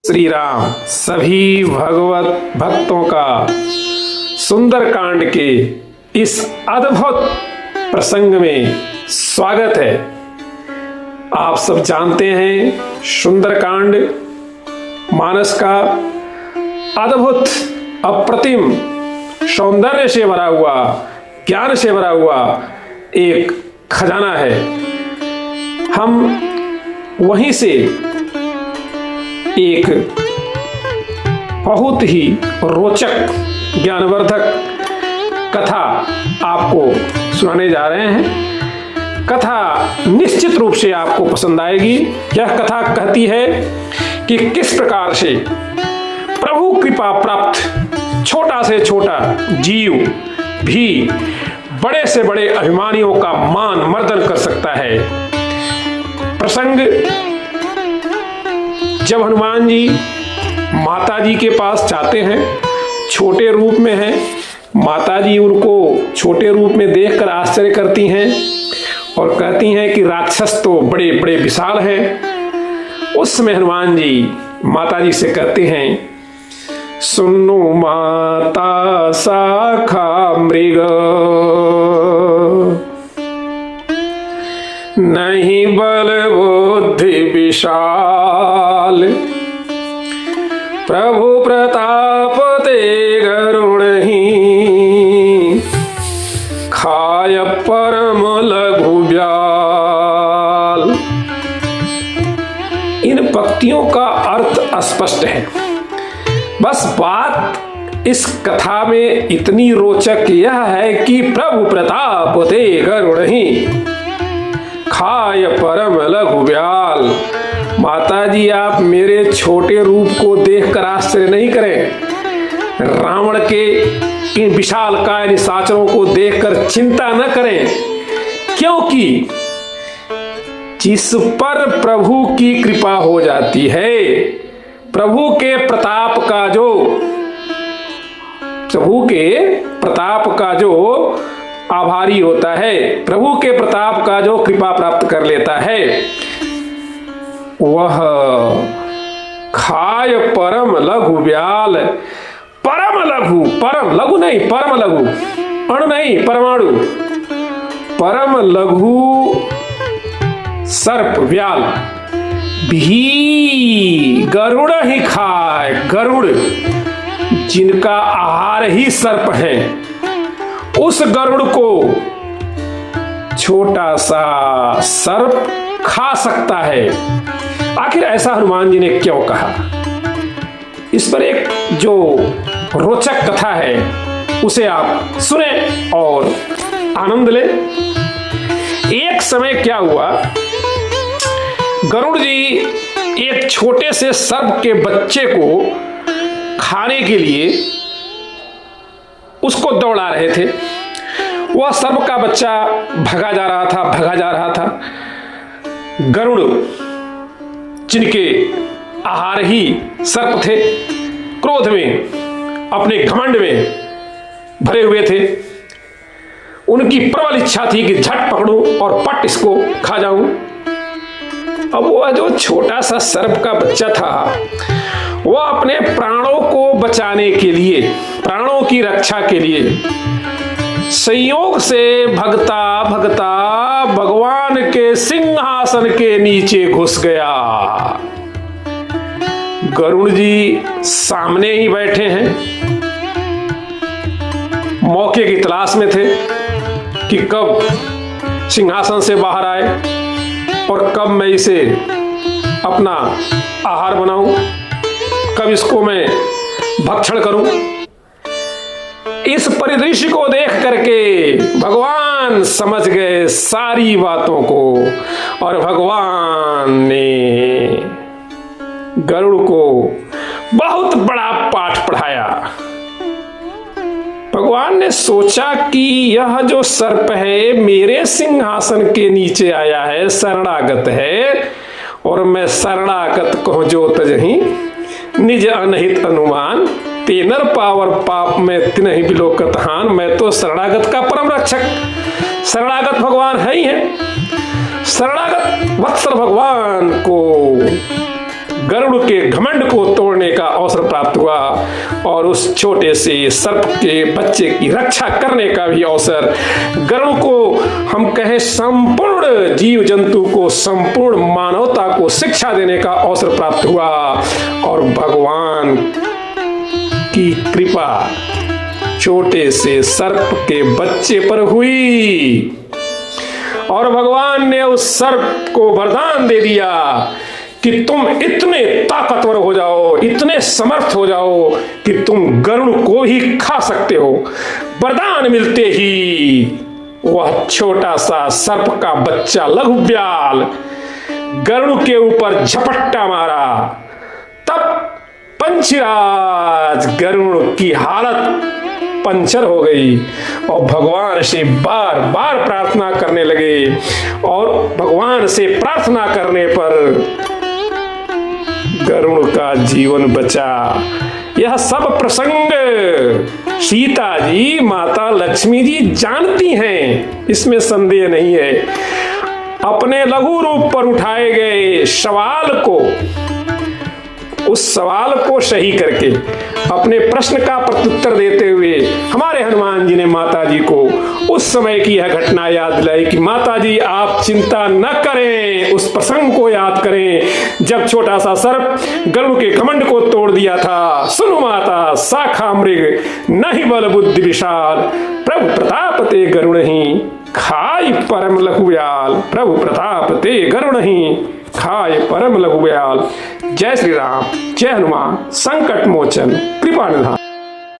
श्री राम सभी भगवत भक्तों का सुंदरकांड के इस अद्भुत प्रसंग में स्वागत है। आप सब जानते हैं सुंदरकांड मानस का अद्भुत अप्रतिम सौंदर्य से भरा हुआ, ज्ञान से भरा हुआ एक खजाना है। हम वहीं से एक बहुत ही रोचक ज्ञानवर्धक कथा आपको सुनाने जा रहे हैं। कथा निश्चित रूप से आपको पसंद आएगी। यह कथा कहती है कि किस प्रकार से प्रभु कृपा प्राप्त छोटा से छोटा जीव भी बड़े से बड़े अभिमानियों का मान मर्दन कर सकता है। प्रसंग जब हनुमान जी माता जी के पास जाते हैं, छोटे रूप में हैं, माता जी उनको छोटे रूप में देखकर आश्चर्य करती हैं और कहती हैं कि राक्षस तो बड़े बड़े विशाल हैं। उस समय हनुमान जी माता जी से कहते हैं, सुनो माता शाखा मृग नहीं बल बुद्धि विशाल, प्रभु प्रताप ते गरुण ही खाय परम लघु ब्याल। इन पंक्तियों का अर्थ स्पष्ट है। बस बात इस कथा में इतनी रोचक यह है कि प्रभु प्रताप ते गरुण ही खाय परम लघु ब्याल। माता जी आप मेरे छोटे रूप को देखकर आश्चर्य नहीं करें, रावण के इन विशाल काय निशाचरों को देखकर चिंता न करें, क्योंकि जिस पर प्रभु की कृपा हो जाती है, प्रभु के प्रताप का जो आभारी होता है, प्रभु के प्रताप का जो कृपा प्राप्त कर लेता है, वह खाय परम लघु ब्याल। परम लघु, परम लघु नहीं, परम लघु, अणु नहीं, परमाणु, परम लघु सर्प व्याल भी गरुड़ ही खाए। गरुड़ जिनका आहार ही सर्प है, उस गरुड़ को छोटा सा सर्प खा सकता है। आखिर ऐसा हनुमान जी ने क्यों कहा? इस पर एक जो रोचक कथा है उसे आप सुने और आनंद लें। एक समय क्या हुआ, गरुड़ जी एक छोटे से सर्प के बच्चे को खाने के लिए उसको दौड़ा रहे थे। वह सर्प का बच्चा भागा जा रहा था। गरुड़ जिनके आहार ही सर्प थे, क्रोध में, अपने घमंड में भरे हुए थे। उनकी प्रबल इच्छा थी कि झट पकड़ूं और पट इसको खा जाऊं। अब वह जो छोटा सा सर्प का बच्चा था, वह अपने प्राणों को बचाने के लिए, प्राणों की रक्षा के लिए संयोग से भगता भगता भगवान के सिंहासन के नीचे घुस गया। गरुड़ जी सामने ही बैठे हैं, मौके की तलाश में थे कि कब सिंहासन से बाहर आए और कब मैं इसे अपना आहार बनाऊं, कब इसको मैं भक्षण करूं। इस परिदृश्य को देख करके भगवान समझ गए सारी बातों को और भगवान ने गरुड़ को बहुत बड़ा पाठ पढ़ाया। भगवान ने सोचा कि यह जो सर्प है मेरे सिंहासन के नीचे आया है, शरणागत है, और मैं शरणागत को जो तजही निज अनहित अनुमान तेनर पावर पाप में तिनहि बिलोकत हान। मैं तो शरणागत का परम रक्षक, शरणागत भगवान है ही है। शरणागत वत्सल भगवान को गरुड़ के घमंड को तोड़ने का अवसर प्राप्त हुआ और उस छोटे से सर्प के बच्चे की रक्षा करने का भी अवसर गरुड़ को, हम कहें संपूर्ण जीव जंतु को, संपूर्ण मानवता को शिक्षा देने का अवसर प्राप्त हुआ। और भगवान की कृपा छोटे से सर्प के बच्चे पर हुई और भगवान ने उस सर्प को वरदान दे दिया कि तुम इतने ताकतवर हो जाओ, इतने समर्थ हो जाओ कि तुम गरुड़ को ही खा सकते हो। वरदान मिलते ही वह छोटा सा सर्प का बच्चा लघु व्याल गरुड़ के ऊपर झपट्टा मारा। तब पंचराज गरुड़ की हालत पंचर हो गई और भगवान से बार बार प्रार्थना करने लगे और भगवान से प्रार्थना करने पर गरुड़ का जीवन बचा। यह सब प्रसंग सीता जी, माता लक्ष्मी जी जानती हैं, इसमें संदेह नहीं है। अपने लघु रूप पर उठाए गए सवाल को, उस सवाल को सही करके अपने प्रश्न का प्रत्युत्तर देते हुए हमारे हनुमान जी ने माता जी को उस समय की यह घटना याद दिलाई कि माता जी आप चिंता न करें, उस प्रसंग को याद करें जब छोटा सा सर्प गरुड़ के घमंड को तोड़ दिया था। सुनो माता शाखा मृग नहीं बल बुद्धि विशाल, प्रभु प्रताप ते गरुड़ ही खाई परम लघु व्याल, प्रभु प्रताप ते गरुड़ ही खाए परम लघु व्याल। जय श्री राम, जय हनुमान, संकट मोचन, कृपा निधान।